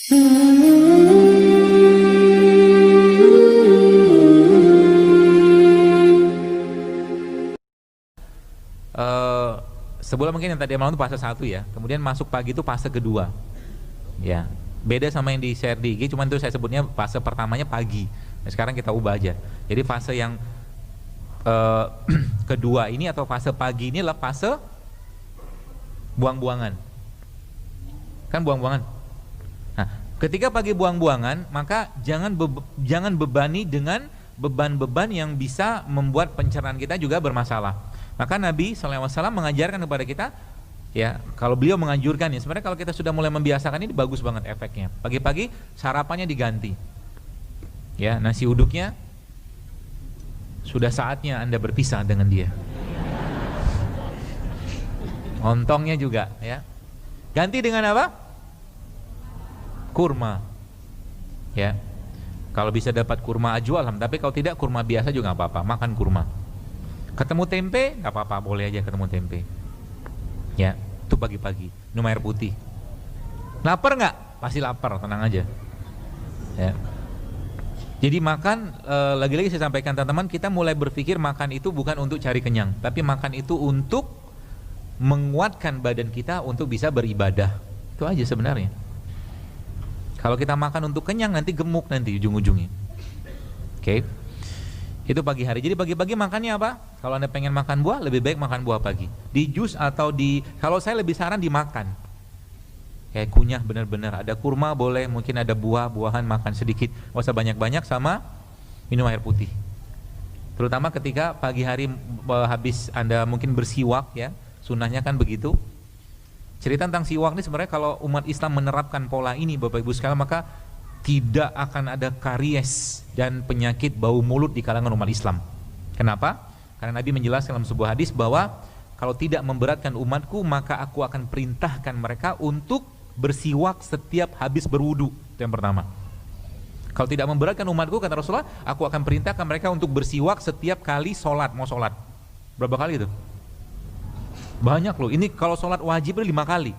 Sebulan mungkin yang tadi malam itu fase 1 ya, kemudian masuk pagi itu fase kedua ya, beda sama yang di share di IG, cuman itu saya sebutnya fase pertamanya pagi. Nah, sekarang kita ubah aja, jadi fase yang kedua ini atau fase pagi ini adalah fase buang-buangan, kan buang-buangan. Nah, ketika pagi buang-buangan, maka jangan bebani dengan beban-beban yang bisa membuat pencernaan kita juga bermasalah. Maka Nabi SAW mengajarkan kepada kita, ya, kalau beliau menganjurkan ya, sebenarnya kalau kita sudah mulai membiasakan ini bagus banget efeknya. Pagi-pagi sarapannya diganti, ya, nasi uduknya sudah saatnya Anda berpisah dengan dia. Ontongnya juga, ya, ganti dengan apa? Kurma, ya. Kalau bisa dapat kurma ajwa, alhamdulillah. Tapi kalau tidak, kurma biasa juga nggak apa-apa. Makan kurma. Ketemu tempe, nggak apa-apa, boleh aja ketemu tempe. Ya, itu pagi-pagi. Minum air putih. Lapar nggak? Pasti lapar, tenang aja. Ya. Jadi makan, lagi-lagi saya sampaikan teman-teman, kita mulai berpikir makan itu bukan untuk cari kenyang, tapi makan itu untuk menguatkan badan kita untuk bisa beribadah. Itu aja sebenarnya. Kalau kita makan untuk kenyang, nanti gemuk nanti ujung-ujungnya. Oke. Itu pagi hari. Jadi pagi-pagi makannya apa? Kalau Anda pengen makan buah, lebih baik makan buah pagi. Di jus atau kalau saya lebih saran dimakan. Kayak kunyah benar-benar. Ada kurma boleh, mungkin ada buah-buahan, makan sedikit. Nggak usah banyak-banyak, sama minum air putih. Terutama ketika pagi hari habis Anda mungkin bersiwak, ya. Sunnahnya kan begitu. Cerita tentang siwak ini sebenarnya kalau umat Islam menerapkan pola ini, Bapak Ibu sekalian, maka tidak akan ada karies dan penyakit bau mulut di kalangan umat Islam. Kenapa? Karena Nabi menjelaskan dalam sebuah hadis bahwa kalau tidak memberatkan umatku, maka aku akan perintahkan mereka untuk bersiwak setiap habis berwudu. Itu yang pertama. Kalau tidak memberatkan umatku, kata Rasulullah, aku akan perintahkan mereka untuk bersiwak setiap kali sholat, mau sholat. Berapa kali itu? Banyak loh. Ini kalau sholat wajib 5 kali,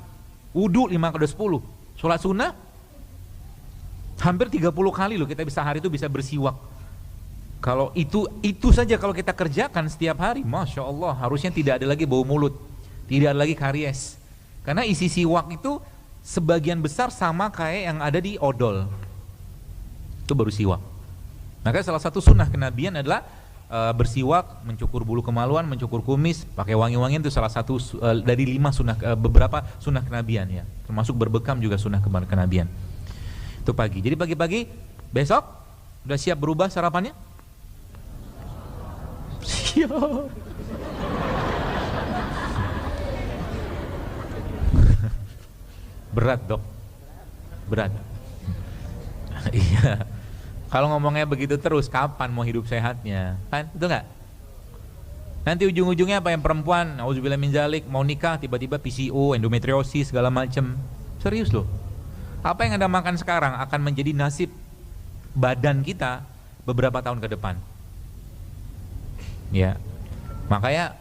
wudu 5 kali, 10. Sholat sunnah hampir 30 kali loh, kita bisa hari itu bisa bersiwak. Kalau itu saja kalau kita kerjakan setiap hari, Masya Allah, harusnya tidak ada lagi bau mulut, tidak ada lagi karies. Karena isi siwak itu sebagian besar sama kayak yang ada di odol. Itu baru siwak. Maka salah satu sunnah kenabian adalah bersiwak, mencukur bulu kemaluan, mencukur kumis, pakai wangi-wangian, itu salah satu dari 5 sunnah, beberapa sunnah kenabian ya. Termasuk berbekam juga sunnah kenabian. Itu pagi. Jadi pagi-pagi besok udah siap berubah sarapannya? Siap. Berat dok, berat. Iya. Kalau ngomongnya begitu terus, kapan mau hidup sehatnya? Kan, itu enggak? Nanti ujung-ujungnya apa, yang perempuan, auzubillah min zalik, mau nikah tiba-tiba PCO, endometriosis segala macam. Serius loh. Apa yang Anda makan sekarang akan menjadi nasib badan kita beberapa tahun ke depan. Ya, makanya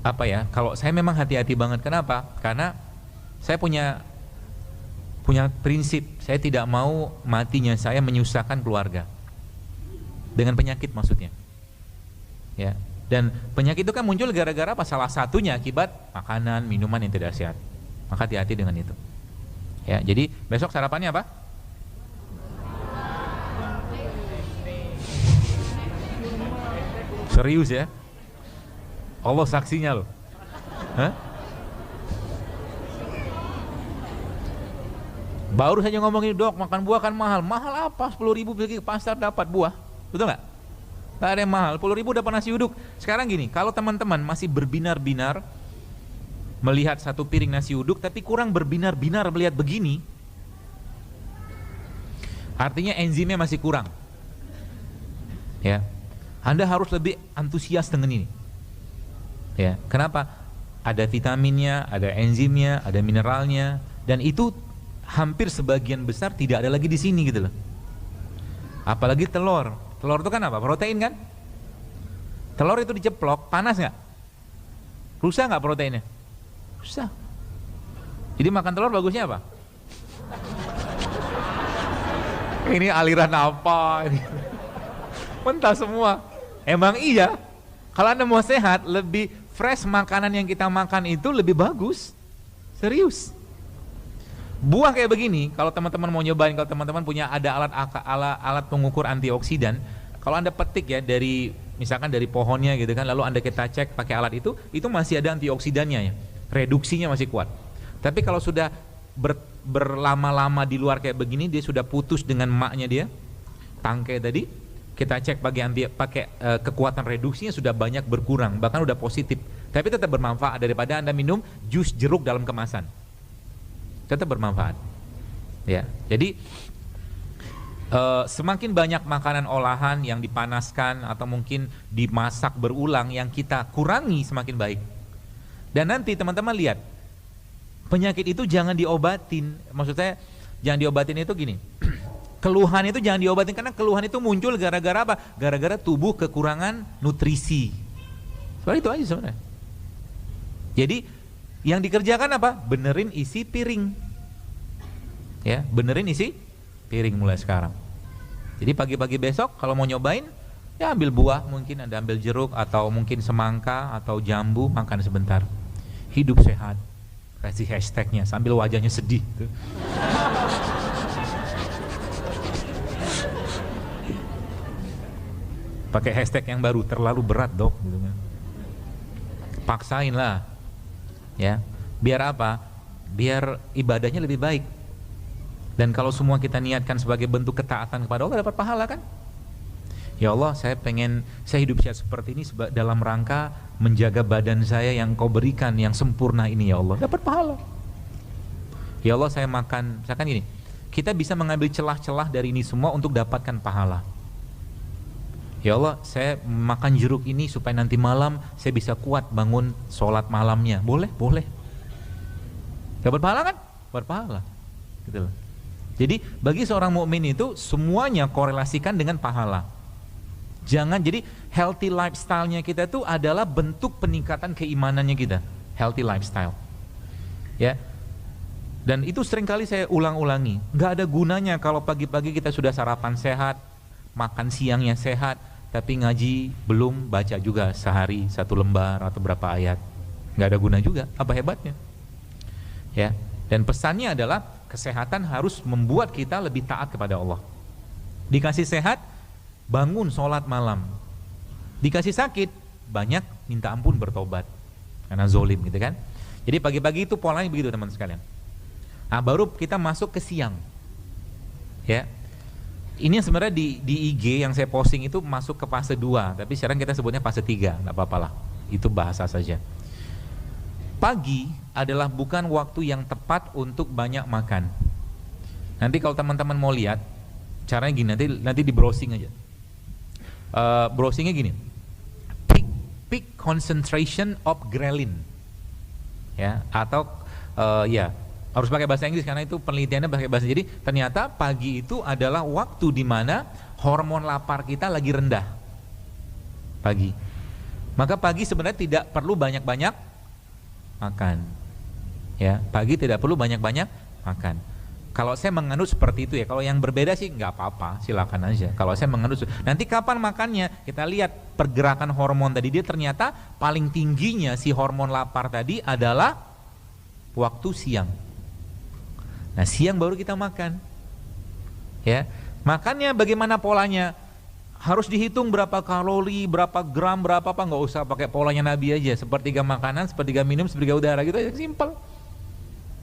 apa ya? Kalau saya memang hati-hati banget. Kenapa? Karena saya punya prinsip. Saya tidak mau matinya saya menyusahkan keluarga dengan penyakit, maksudnya. Ya. Dan penyakit itu kan muncul gara-gara apa? Salah satunya akibat makanan, minuman yang tidak sehat. Maka hati-hati dengan itu. Ya, jadi besok sarapannya apa? Serius ya? Allah saksinya loh. Hah? Baru saja ngomongin, dok, makan buah kan mahal. Mahal apa? 10.000 pergi ke pasar dapat buah. Betul nggak? Nggak ada yang mahal. 10.000 dapat nasi uduk. Sekarang gini, kalau teman-teman masih berbinar-binar melihat satu piring nasi uduk, tapi kurang berbinar-binar melihat begini, artinya enzimnya masih kurang. Ya, Anda harus lebih antusias dengan ini. Ya, kenapa? Ada vitaminnya, ada enzimnya, ada mineralnya, dan itu hampir sebagian besar tidak ada lagi di sini gitu loh. Apalagi telur. Telur itu kan apa? Protein kan? Telur itu diceplok, panas nggak? Rusak nggak proteinnya? Susah. Jadi makan telur bagusnya apa? Ini aliran apa ini? Mentah semua. Emang iya. Kalau Anda mau sehat, lebih fresh makanan yang kita makan itu lebih bagus. Serius. Buah kayak begini, kalau teman-teman mau nyobain, kalau teman-teman punya ada alat pengukur antioksidan, kalau Anda petik ya dari misalkan dari pohonnya gitu kan, lalu Anda kita cek pakai alat itu masih ada antioksidannya ya. Reduksinya masih kuat. Tapi kalau sudah berlama-lama di luar kayak begini, dia sudah putus dengan maknya dia, tangkai tadi, kita cek pakai kekuatan reduksinya sudah banyak berkurang, bahkan udah positif. Tapi tetap bermanfaat daripada Anda minum jus jeruk dalam kemasan. Tetap bermanfaat. Ya, jadi semakin banyak makanan olahan yang dipanaskan atau mungkin dimasak berulang yang kita kurangi semakin baik. Dan nanti teman-teman lihat, penyakit itu jangan diobatin. Maksud saya jangan diobatin itu gini. Keluhan itu jangan diobatin, karena keluhan itu muncul gara-gara apa? Gara-gara tubuh kekurangan nutrisi. Seperti itu aja sebenarnya. Jadi yang dikerjakan apa? Benerin isi piring. Ya, benerin isi piring mulai sekarang. Jadi pagi-pagi besok kalau mau nyobain, ya ambil buah, mungkin Anda ambil jeruk atau mungkin semangka atau jambu, makan sebentar. Hidup sehat. Kasih hashtagnya sambil wajahnya sedih. Pakai hashtag yang baru, terlalu berat dok. Gitu kan. Paksain lah. Ya, biar apa? Biar ibadahnya lebih baik. Dan kalau semua kita niatkan sebagai bentuk ketaatan kepada Allah, dapat pahala kan? Ya Allah, saya hidup sehat seperti ini dalam rangka menjaga badan saya yang Kau berikan yang sempurna ini ya Allah, dapat pahala. Ya Allah, saya makan, misalkan gini, kita bisa mengambil celah-celah dari ini semua untuk dapatkan pahala. Ya Allah, saya makan jeruk ini supaya nanti malam saya bisa kuat bangun sholat malamnya. Boleh, boleh. Dapat pahala kan? Dapat pahala. Gitu loh. Jadi bagi seorang mukmin itu semuanya korelasikan dengan pahala. Jangan, jadi healthy lifestyle-nya kita itu adalah bentuk peningkatan keimanannya kita. Healthy lifestyle. Ya. Dan itu seringkali saya ulang-ulangi. Nggak ada gunanya kalau pagi-pagi kita sudah sarapan sehat, makan siangnya sehat, tapi ngaji belum, baca juga sehari 1 lembar atau berapa ayat, nggak ada guna juga. Apa hebatnya? Ya. Dan pesannya adalah kesehatan harus membuat kita lebih taat kepada Allah. Dikasih sehat, bangun sholat malam. Dikasih sakit, banyak minta ampun, bertobat karena zolim gitu kan. Jadi pagi-pagi itu polanya begitu teman sekalian. Nah baru kita masuk ke siang. Ya. Ini sebenarnya di IG yang saya posting itu masuk ke fase 2, tapi sekarang kita sebutnya fase 3, nggak apa-apa lah, itu bahasa saja. Pagi adalah bukan waktu yang tepat untuk banyak makan. Nanti kalau teman-teman mau lihat, caranya gini, nanti di browsing aja. Browsingnya gini, peak concentration of ghrelin, ya, atau ya harus pakai bahasa Inggris karena itu penelitiannya pakai bahasa. Jadi ternyata pagi itu adalah waktu di mana hormon lapar kita lagi rendah. Pagi. Maka pagi sebenarnya tidak perlu banyak-banyak makan. Ya, pagi tidak perlu banyak-banyak makan. Kalau saya menganut seperti itu ya, kalau yang berbeda sih nggak apa-apa, silakan aja. Kalau saya menganut, nanti kapan makannya kita lihat pergerakan hormon tadi, dia ternyata paling tingginya si hormon lapar tadi adalah waktu siang. Nah siang baru kita makan. Ya, makannya bagaimana polanya? Harus dihitung berapa kalori, berapa gram, berapa apa, nggak usah pakai polanya Nabi aja. Sepertiga makanan, sepertiga minum, sepertiga udara gitu aja, simpel.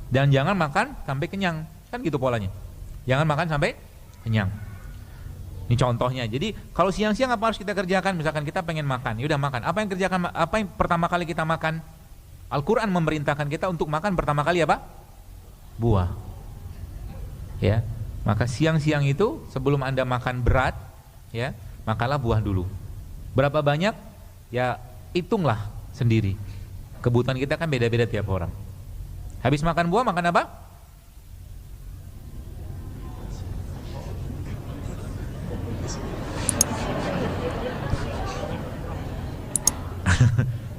Dan jangan makan sampai kenyang, kan gitu polanya. Jangan makan sampai kenyang. Ini contohnya. Jadi kalau siang-siang apa harus kita kerjakan? Misalkan kita pengen makan, ya udah makan. Apa yang pertama kali kita makan? Al-Quran memerintahkan kita untuk makan pertama kali apa? Buah. Ya, maka siang-siang itu sebelum Anda makan berat, ya, makanlah buah dulu. Berapa banyak? Ya, hitunglah sendiri. Kebutuhan kita kan beda-beda tiap orang. Habis makan buah, makan apa?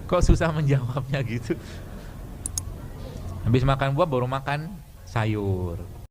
Kok susah menjawabnya gitu? Habis makan buah baru makan sayur.